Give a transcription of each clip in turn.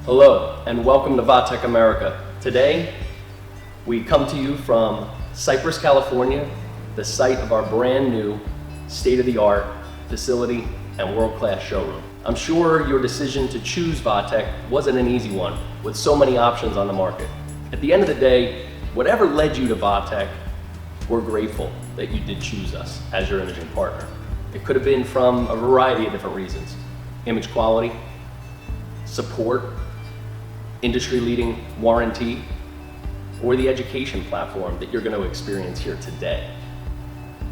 Hello, and welcome to Vatech America. Today, we come to you from Cypress, California, the site of our brand new state-of-the-art facility and world-class showroom. I'm sure your decision to choose Vatech wasn't an easy one, with so many options on the market. At the end of the day, whatever led you to Vatech, we're grateful that you did choose us as your imaging partner. It could have been from a variety of different reasons: image quality, support, industry-leading warranty, or the education platform that you're going to experience here today.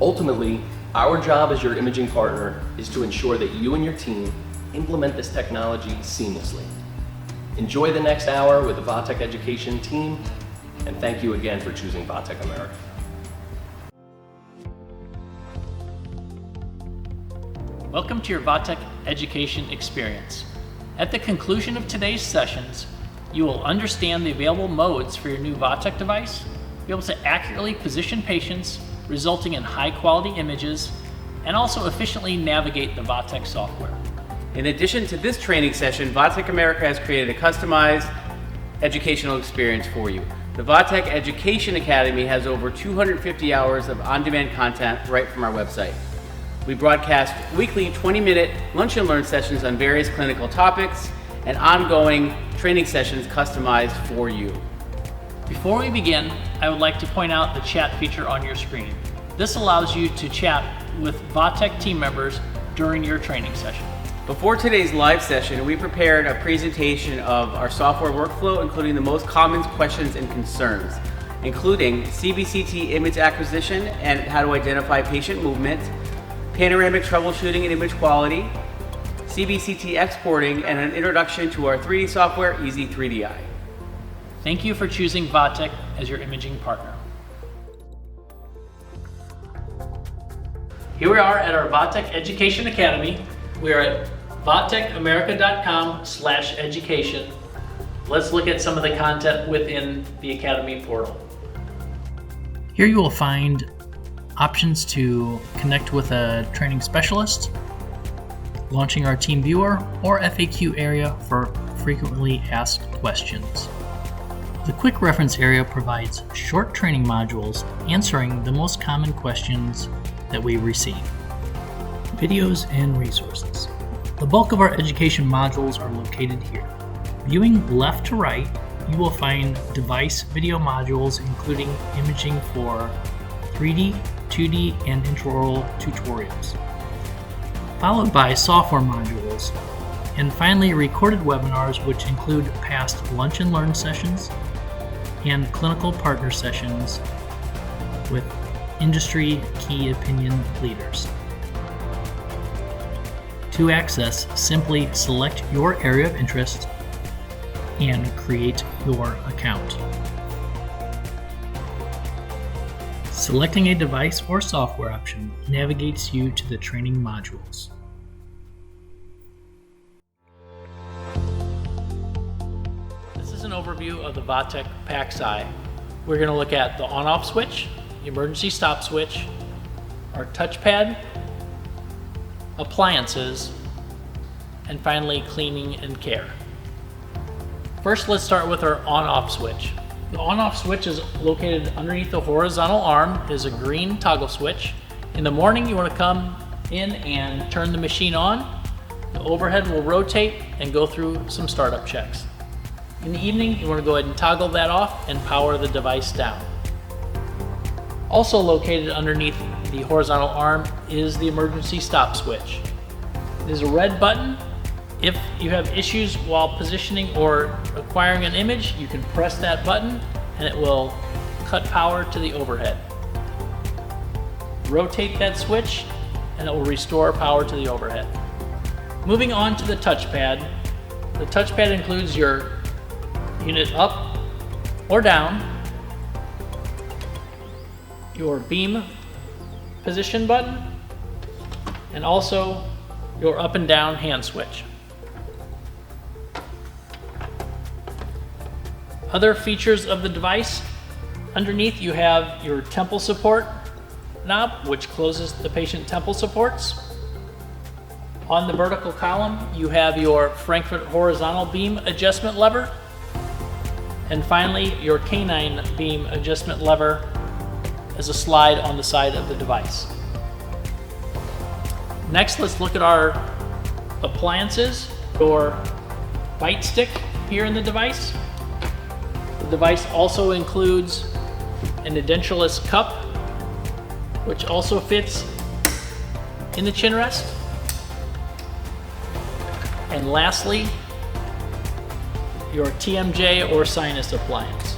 Ultimately, our job as your imaging partner is to ensure that you and your team implement this technology seamlessly. Enjoy the next hour with the Vatech education team, and thank you again for choosing Vatech America. Welcome to your Vatech education experience. At the conclusion of today's sessions, you will understand the available modes for your new Vatech device, be able to accurately position patients, resulting in high-quality images, and also efficiently navigate the Vatech software. In addition to this training session, Vatech America has created a customized educational experience for you. The Vatech Education Academy has over 250 hours of on-demand content right from our website. We broadcast weekly 20-minute lunch and learn sessions on various clinical topics and ongoing training sessions customized for you. Before we begin, I would like to point out the chat feature on your screen. This allows you to chat with Vatech team members during your training session. Before today's live session, we prepared a presentation of our software workflow, including the most common questions and concerns, including CBCT image acquisition and how to identify patient movement, panoramic troubleshooting and image quality, CBCT exporting, and an introduction to our 3D software, EZ3DI. Thank you for choosing Vatech as your imaging partner. Here we are at our Vatech Education Academy. We are at vatechamerica.com/education. Let's look at some of the content within the Academy portal. Here you will find options to connect with a training specialist, launching our team viewer, or FAQ area for frequently asked questions. The quick reference area provides short training modules answering the most common questions that we receive. Videos and resources. The bulk of our education modules are located here. Viewing left to right, you will find device video modules including imaging for 3D, 2D, and intraoral tutorials, followed by software modules, and finally recorded webinars, which include past lunch and learn sessions and clinical partner sessions with industry key opinion leaders. To access, simply select your area of interest and create your account. Selecting a device or software option navigates you to the training modules. This is an overview of the Vatech PaX-i. We're going to look at the on-off switch, the emergency stop switch, our touchpad, appliances, and finally cleaning and care. First, let's start with our on-off switch. The on-off switch is located underneath the horizontal arm. It is a green toggle switch. In the morning, you want to come in and turn the machine on. The overhead will rotate and go through some startup checks. In the evening, you want to go ahead and toggle that off and power the device down. Also located underneath the horizontal arm is the emergency stop switch. It is a red button. If you have issues while positioning or acquiring an image, you can press that button and it will cut power to the overhead. Rotate that switch and it will restore power to the overhead. Moving on to the touchpad. The touchpad includes your unit up or down, your beam position button, and also your up and down hand switch. Other features of the device: underneath you have your temple support knob, which closes the patient temple supports. On the vertical column, you have your Frankfurt horizontal beam adjustment lever. And finally, your canine beam adjustment lever is a slide on the side of the device. Next, let's look at our appliances. Your bite stick here in the device. The device also includes an edentulous cup, which also fits in the chin rest. And lastly, your TMJ or sinus appliance.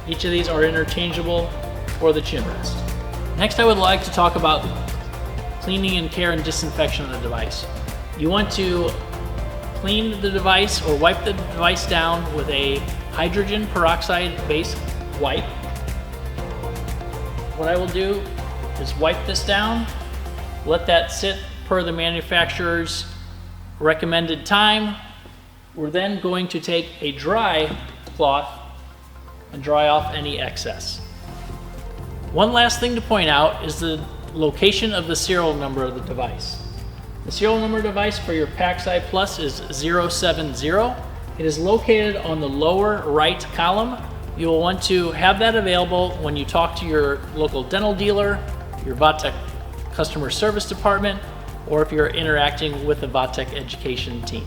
Each of these are interchangeable for the chin rest. Next, I would like to talk about cleaning and care and disinfection of the device. You want to clean the device or wipe the device down with a hydrogen peroxide based wipe. What I will do is wipe this down, let that sit per the manufacturer's recommended time. We're then going to take a dry cloth and dry off any excess. One last thing to point out is the location of the serial number of the device. The serial number device for your PaX-i Plus is 070. It is located on the lower right column. You will want to have that available when you talk to your local dental dealer, your Vatech customer service department, or if you're interacting with the Vatech education team.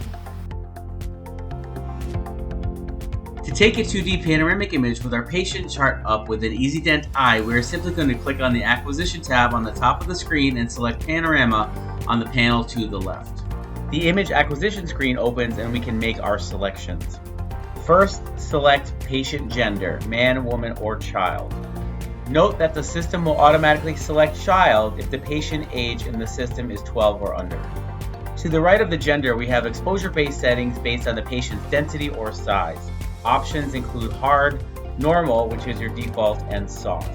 To take a 2D panoramic image with our patient chart up with an EasyDent eye, we are simply going to click on the Acquisition tab on the top of the screen and select Panorama on the panel to the left. The image acquisition screen opens and we can make our selections. First, select patient gender, man, woman, or child. Note that the system will automatically select child if the patient age in the system is 12 or under. To the right of the gender, we have exposure-based settings based on the patient's density or size. Options include hard, normal, which is your default, and soft.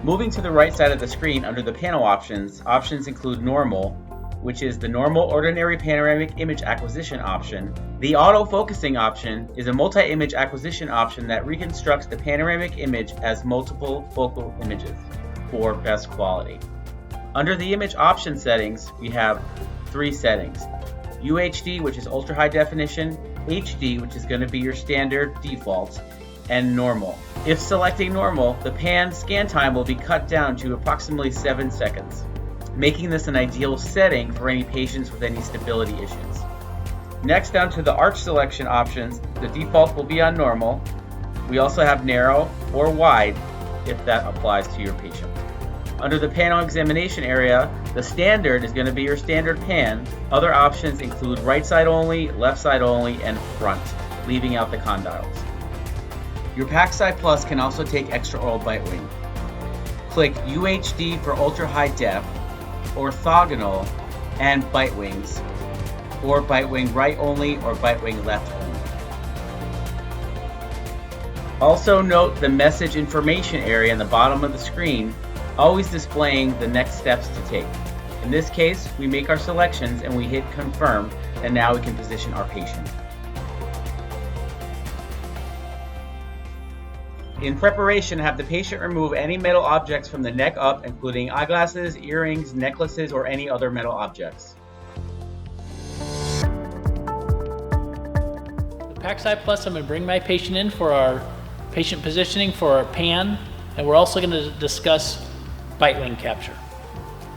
Moving to the right side of the screen under the panel options, options include normal, which is the normal ordinary panoramic image acquisition option. The auto-focusing option is a multi-image acquisition option that reconstructs the panoramic image as multiple focal images for best quality. Under the image option settings, we have 3 settings. UHD, which is ultra high definition, HD, which is going to be your standard default, and normal. If selecting normal, the pan scan time will be cut down to approximately 7 seconds, making this an ideal setting for any patients with any stability issues. Next, down to the arch selection options, the default will be on normal. We also have narrow or wide if that applies to your patient. Under the panel examination area, the standard is going to be your standard pan. Other options include right side only, left side only, and front, leaving out the condyles. Your PaX-i Plus can also take extraoral bite wing. Click UHD for ultra high def, orthogonal, and bite wings, or bite wing right only or bite wing left only. Also note the message information area in the bottom of the screen, always displaying the next steps to take. In this case, we make our selections and we hit confirm, and now we can position our patient. In preparation, have the patient remove any metal objects from the neck up, including eyeglasses, earrings, necklaces, or any other metal objects. The PaX-i Plus, I'm going to bring my patient in for our patient positioning for our pan, and we're also going to discuss bite wing capture.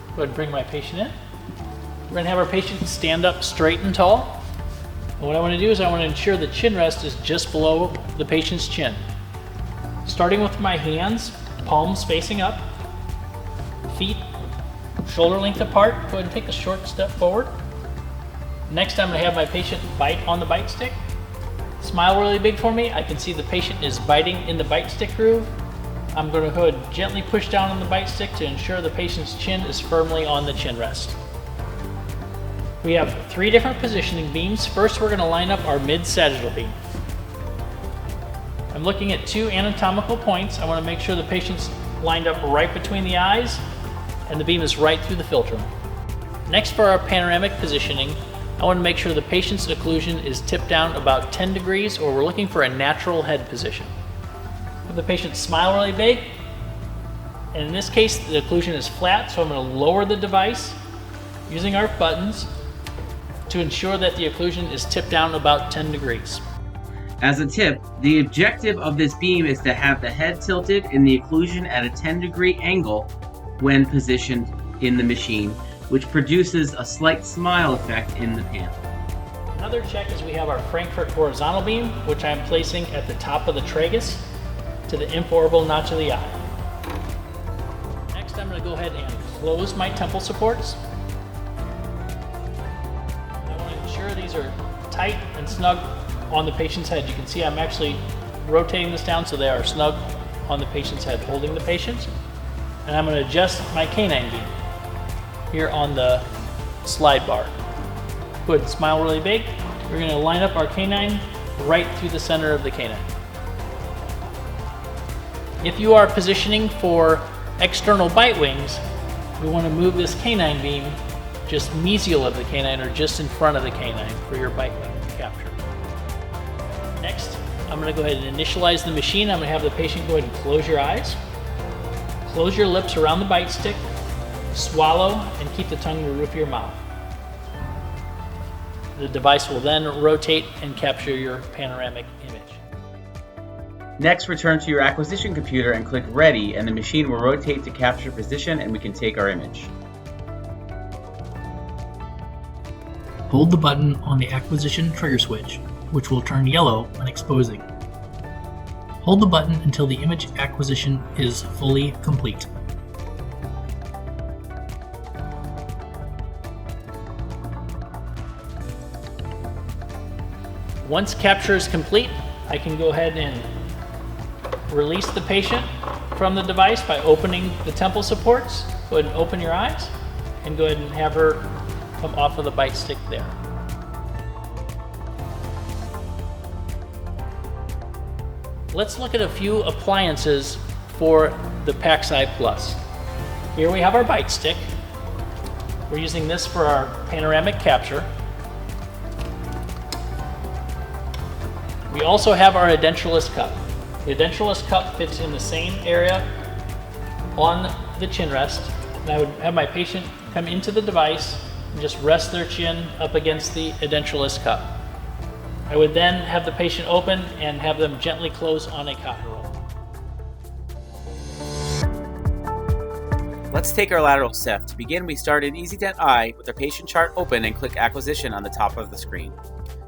Go ahead and bring my patient in. We're going to have our patient stand up straight and tall. And what I want to do is I want to ensure the chin rest is just below the patient's chin. Starting with my hands, palms facing up, feet shoulder length apart. Go ahead and take a short step forward. Next, I'm going to have my patient bite on the bite stick. Smile really big for me. I can see the patient is biting in the bite stick groove. I'm going to go ahead and gently push down on the bite stick to ensure the patient's chin is firmly on the chin rest. We have 3 different positioning beams. First, we're going to line up our mid-sagittal beam. I'm looking at 2 anatomical points. I want to make sure the patient's lined up right between the eyes and the beam is right through the philtrum. Next, for our panoramic positioning, I want to make sure the patient's occlusion is tipped down about 10 degrees, or we're looking for a natural head position. Have the patient smile really big And in this case, the occlusion is flat, so I'm going to lower the device using our buttons to ensure that the occlusion is tipped down about 10 degrees. As a tip, the objective of this beam is to have the head tilted and the occlusion at a 10-degree angle when positioned in the machine, which produces a slight smile effect in the panel. Another check is we have our Frankfurt horizontal beam, which I'm placing at the top of the tragus to the infraorbital notch of the eye. Next, I'm going to go ahead and close my temple supports. I want to ensure these are tight and snug on the patient's head. You can see I'm actually rotating this down so they are snug on the patient's head, holding the patient. And I'm going to adjust my canine beam here on the slide bar. Go ahead and smile really big. We're going to line up our canine right through the center of the canine. If you are positioning for external bite wings, we want to move this canine beam just mesial of the canine or just in front of the canine for your bite wing capture. Next, I'm going to go ahead and initialize the machine. I'm going to have the patient go ahead and close your eyes. Close your lips around the bite stick, swallow, and keep the tongue to the roof of your mouth. The device will then rotate and capture your panoramic image. Next, return to your acquisition computer and click Ready, and the machine will rotate to capture position and we can take our image. Hold the button on the acquisition trigger switch, which will turn yellow when exposing. Hold the button until the image acquisition is fully complete. Once capture is complete, I can go ahead and release the patient from the device by opening the temple supports. Go ahead and open your eyes and go ahead and have her come off of the bite stick there. Let's look at a few appliances for the PaX-i Plus. Here we have our bite stick. We're using this for our panoramic capture. We also have our edentulous cup. The edentulous cup fits in the same area on the chin rest. And I would have my patient come into the device and just rest their chin up against the edentulous cup. I would then have the patient open and have them gently close on a cotton roll. Let's take our lateral ceph. To begin, we start in EasyDent Eye with our patient chart open and click Acquisition on the top of the screen.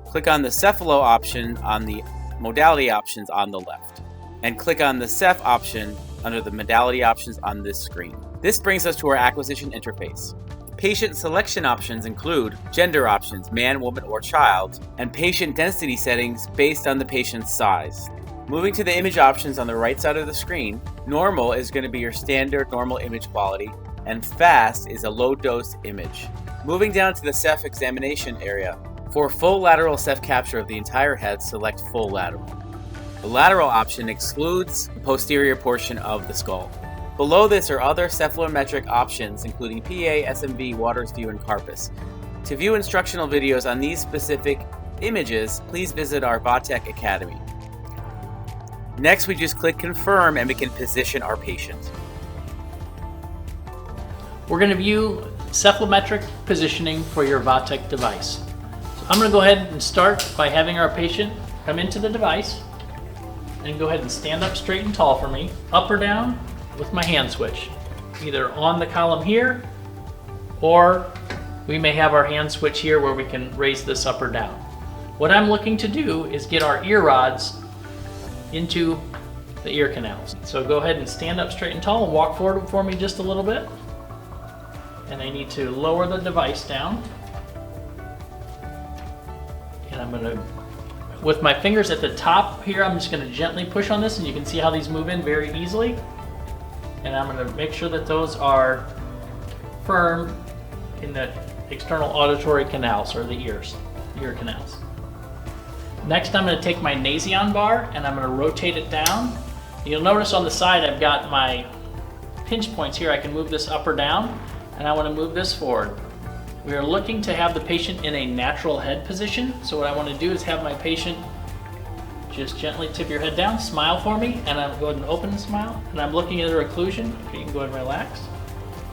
Click on the Cephalo option on the Modality options on the left, and click on the Ceph option under the Modality options on this screen. This brings us to our acquisition interface. Patient selection options include gender options, man, woman, or child, and patient density settings based on the patient's size. Moving to the image options on the right side of the screen, normal is going to be your standard normal image quality, and fast is a low dose image. Moving down to the ceph examination area, for full lateral ceph capture of the entire head, select full lateral. The lateral option excludes the posterior portion of the skull. Below this are other cephalometric options including PA, SMV, Waters View, and Carpus. To view instructional videos on these specific images, please visit our Vatech Academy. Next, we just click Confirm and we can position our patient. We're going to view cephalometric positioning for your Vatech device. So I'm going to go ahead and start by having our patient come into the device and go ahead and stand up straight and tall for me, up or down with my hand switch, either on the column here, or we may have our hand switch here where we can raise this up or down. What I'm looking to do is get our ear rods into the ear canals. So go ahead and stand up straight and tall and walk forward for me just a little bit. And I need to lower the device down. And I'm gonna, with my fingers at the top here, I'm just gonna gently push on this, and you can see how these move in very easily. And I'm going to make sure that those are firm in the external auditory canals, or the ear canals. Next, I'm going to take my Nasion bar and I'm going to rotate it down. You'll notice on the side I've got my pinch points here. I can move this up or down, and I want to move this forward. We are looking to have the patient in a natural head position, so what I want to do is have my patient Just gently tip your head down, smile for me, and I'm going to open the smile, and I'm looking at her occlusion. Okay, you can go ahead and relax.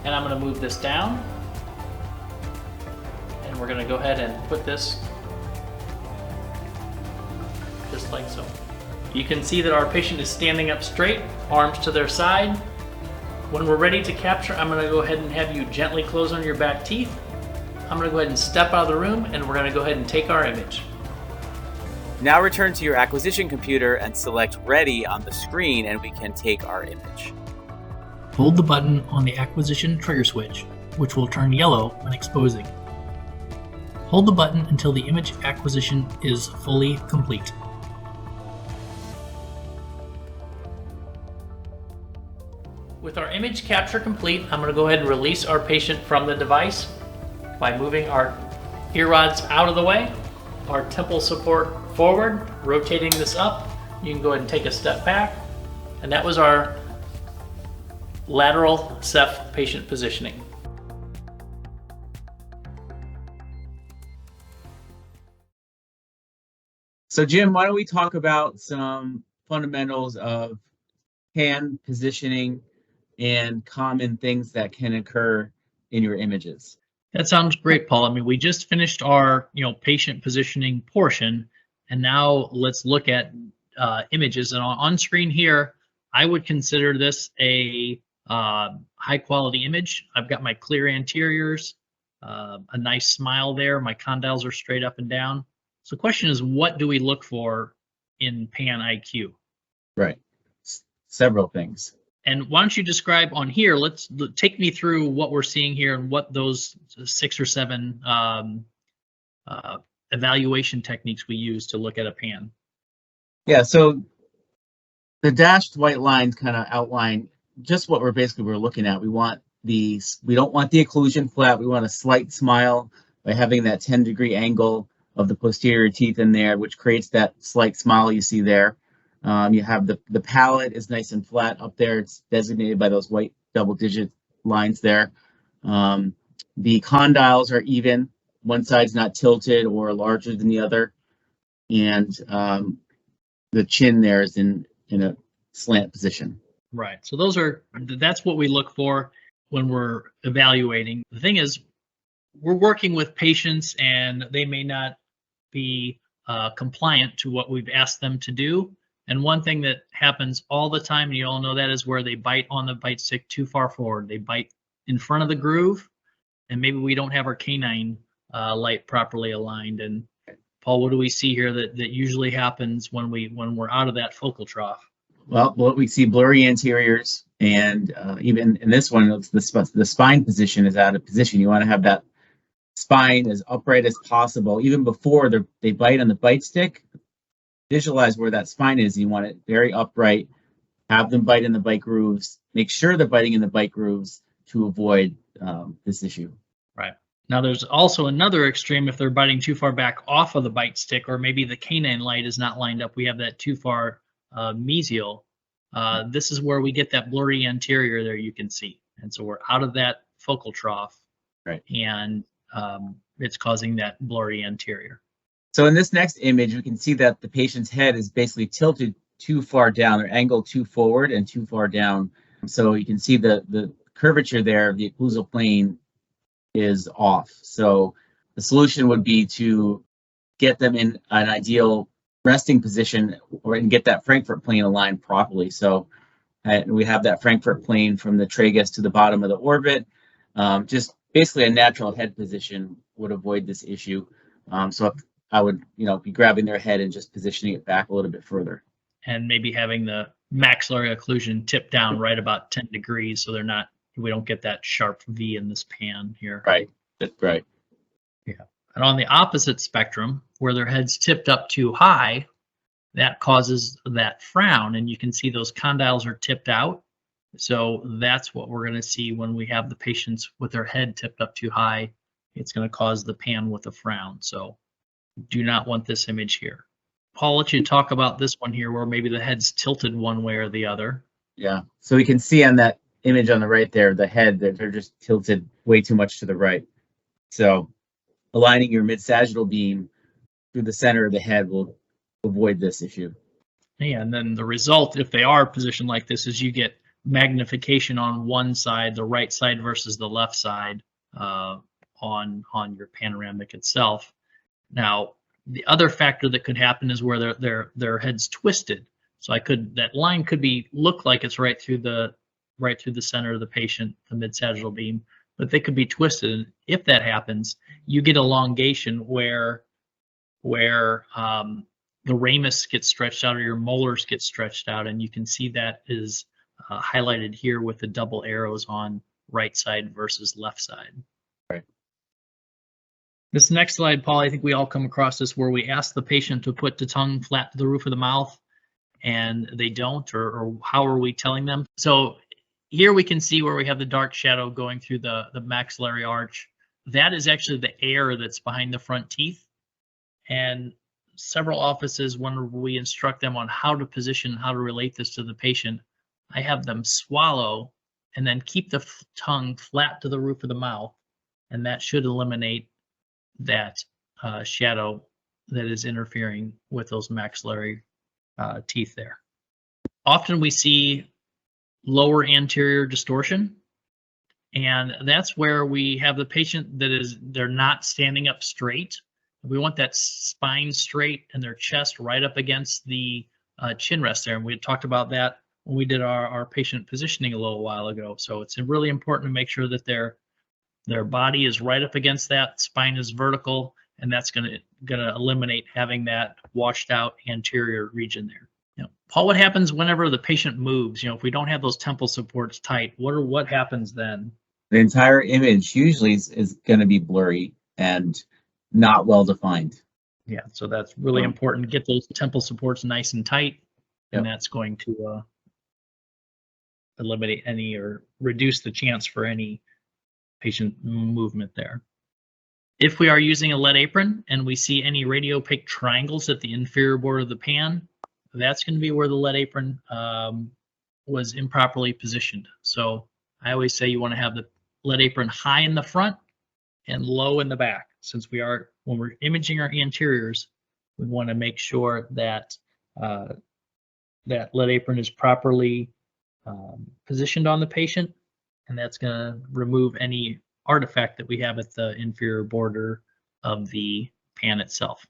And I'm going to move this down. And we're going to go ahead and put this just like so. You can see that our patient is standing up straight, arms to their side. When we're ready to capture, I'm going to go ahead and have you gently close on your back teeth. I'm going to go ahead and step out of the room, and we're going to go ahead and take our image. Now return to your acquisition computer and select Ready on the screen, and we can take our image. Hold the button on the acquisition trigger switch, which will turn yellow when exposing. Hold the button until the image acquisition is fully complete. With our image capture complete, I'm going to go ahead and release our patient from the device by moving our ear rods out of the way, our temple support forward, rotating this up. You can go ahead and take a step back, and that was our lateral ceph patient positioning. So Jim, why don't we talk about some fundamentals of hand positioning and common things that can occur in your images? That sounds great, Paul. I mean, we just finished our patient positioning portion, and now let's look at images. And on screen here, I would consider this a high quality image. I've got my clear anteriors, a nice smile there. My condyles are straight up and down. So the question is, what do we look for in Pan IQ? Right. Several things. And why don't you describe on here, take me through what we're seeing here and what those 6 or 7 evaluation techniques we use to look at a pan. Yeah, so the dashed white lines kind of outline just what we're looking at. We don't want the occlusion flat. We want a slight smile by having that 10-degree angle of the posterior teeth in there, which creates that slight smile you see there. You have the palate is nice and flat up there. It's designated by those white double-digit lines there. The condyles are even. One side's not tilted or larger than the other. And the chin there is in a slant position. Right. So that's what we look for when we're evaluating. The thing is, we're working with patients and they may not be compliant to what we've asked them to do. And one thing that happens all the time, and you all know that, is where they bite on the bite stick too far forward. They bite in front of the groove, and maybe we don't have our canine light properly aligned. And Paul, what do we see here that usually happens when we're out of that focal trough? Well, we see blurry anteriors, and even in this one, it's the spine position is out of position. You want to have that spine as upright as possible, even before they bite on the bite stick. Visualize where that spine is. You want it very upright. Have them bite in the bite grooves. Make sure they're biting in the bite grooves to avoid this issue. Right. Now, there's also another extreme if they're biting too far back off of the bite stick, or maybe the canine light is not lined up. We have that too far mesial. This is where we get that blurry anterior there, you can see. And so we're out of that focal trough. Right. And it's causing that blurry anterior. So in this next image, we can see that the patient's head is basically tilted too far down, or angled too forward and too far down. So you can see the curvature there of the occlusal plane is off. So the solution would be to get them in an ideal resting position and get that Frankfurt plane aligned properly. So we have that Frankfurt plane from the tragus to the bottom of the orbit. Just basically a natural head position would avoid this issue. So I would, be grabbing their head and just positioning it back a little bit further. And maybe having the maxillary occlusion tip down right about 10 degrees so we don't get that sharp V in this pan here. Right, that's right. Yeah. And on the opposite spectrum, where their head's tipped up too high, that causes that frown. And you can see those condyles are tipped out. So that's what we're going to see when we have the patients with their head tipped up too high. It's going to cause the pan with a frown. So do not want this image here. Paul, let you talk about this one here where maybe the head's tilted one way or the other. Yeah, so we can see on that image on the right there, the head, they're just tilted way too much to the right. So aligning your mid-sagittal beam through the center of the head will avoid this issue. And then the result, if they are positioned like this, is you get magnification on one side, the right side versus the left side on your panoramic itself. Now, the other factor that could happen is where their head's twisted. So that line could look like it's right through the center of the patient, the mid-sagittal beam, but they could be twisted. And if that happens, you get elongation where the ramus gets stretched out or your molars get stretched out, and you can see that is highlighted here with the double arrows on right side versus left side. Right. This next slide, Paul, I think we all come across this, where we ask the patient to put the tongue flat to the roof of the mouth and they don't, or how are we telling them? So here we can see where we have the dark shadow going through the maxillary arch. That is actually the air that's behind the front teeth. And several offices, when we instruct them on how to position, how to relate this to the patient, I have them swallow and then keep the tongue flat to the roof of the mouth, and that should eliminate that shadow that is interfering with those maxillary teeth there. Often we see lower anterior distortion, and that's where we have the patient they're not standing up straight. We want that spine straight and their chest right up against the chin rest there. And we talked about that when we did our patient positioning a little while ago. So it's really important to make sure that their body is right up against that, spine is vertical, and that's gonna eliminate having that washed out anterior region there. Paul, what happens whenever the patient moves? If we don't have those temple supports tight, what happens then? The entire image usually is going to be blurry and not well defined. Yeah, so that's really important. Get those temple supports nice and tight, and that's going to eliminate any or reduce the chance for any patient movement there. If we are using a lead apron and we see any radiopaque triangles at the inferior border of the pan, that's going to be where the lead apron was improperly positioned. So I always say you want to have the lead apron high in the front and low in the back. Since when we're imaging our anteriors, we want to make sure that that lead apron is properly positioned on the patient, and that's going to remove any artifact that we have at the inferior border of the pan itself.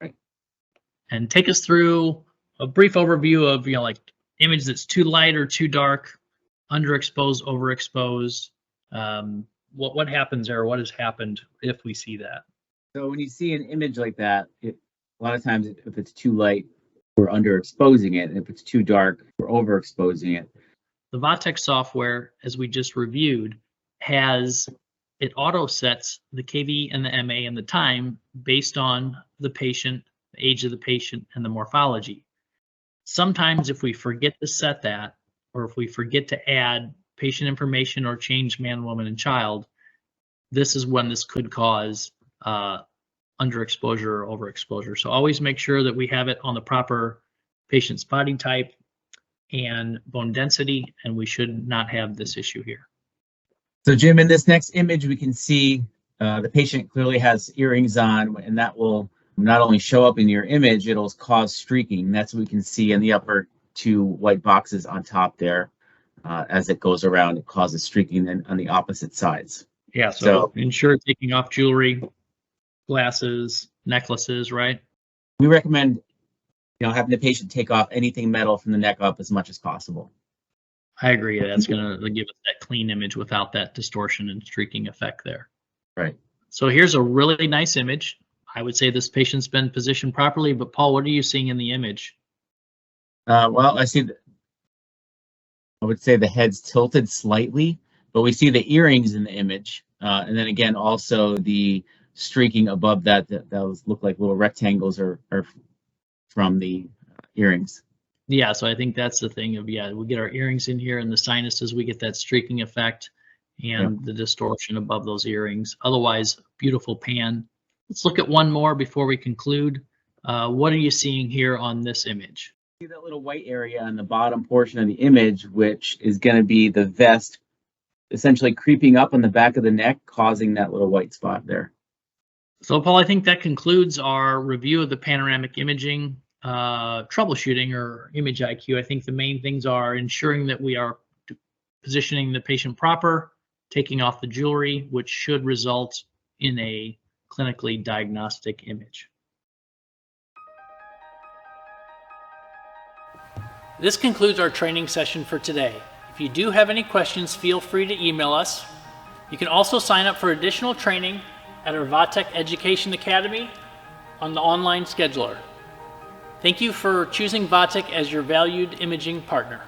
Right. And take us through a brief overview of like image that's too light or too dark, underexposed, overexposed. What happens there? What has happened if we see that? So when you see an image like that, a lot of times if it's too light, we're underexposing it. And if it's too dark, we're overexposing it. The Vatech software, as we just reviewed, it auto sets the KV and the MA and the time based on the patient, the age of the patient, and the morphology. Sometimes if we forget to set that, or if we forget to add patient information or change man, woman, and child, this is when this could cause underexposure or overexposure. So always make sure that we have it on the proper patient's body type and bone density, and we should not have this issue here. So Jim, in this next image, we can see the patient clearly has earrings on, and that will not only show up in your image, it'll cause streaking. That's what we can see in the upper two white boxes on top there. As it goes around, it causes streaking on the opposite sides. Yeah, so ensure taking off jewelry, glasses, necklaces, right? We recommend having the patient take off anything metal from the neck up as much as possible. I agree. That's going to give us that clean image without that distortion and streaking effect there. Right. So here's a really nice image. I would say this patient's been positioned properly, but Paul, what are you seeing in the image? Well, I would say the head's tilted slightly, but we see the earrings in the image. And then again, also the streaking above that look like little rectangles are from the earrings. Yeah, so I think that's the thing of, we get our earrings in here and the sinuses, we get that streaking effect and the distortion above those earrings. Otherwise, beautiful pan. Let's look at one more before we conclude. What are you seeing here on this image? See that little white area on the bottom portion of the image, which is going to be the vest essentially creeping up on the back of the neck, causing that little white spot there. So Paul, I think that concludes our review of the panoramic imaging. troubleshooting or image IQ. I think the main things are ensuring that we are positioning the patient proper, taking off the jewelry, which should result in a clinically diagnostic image. This concludes our training session for today. If you do have any questions, feel free to email us. You can also sign up for additional training at our Vatech Education Academy on the online scheduler. Thank you for choosing Vatech as your valued imaging partner.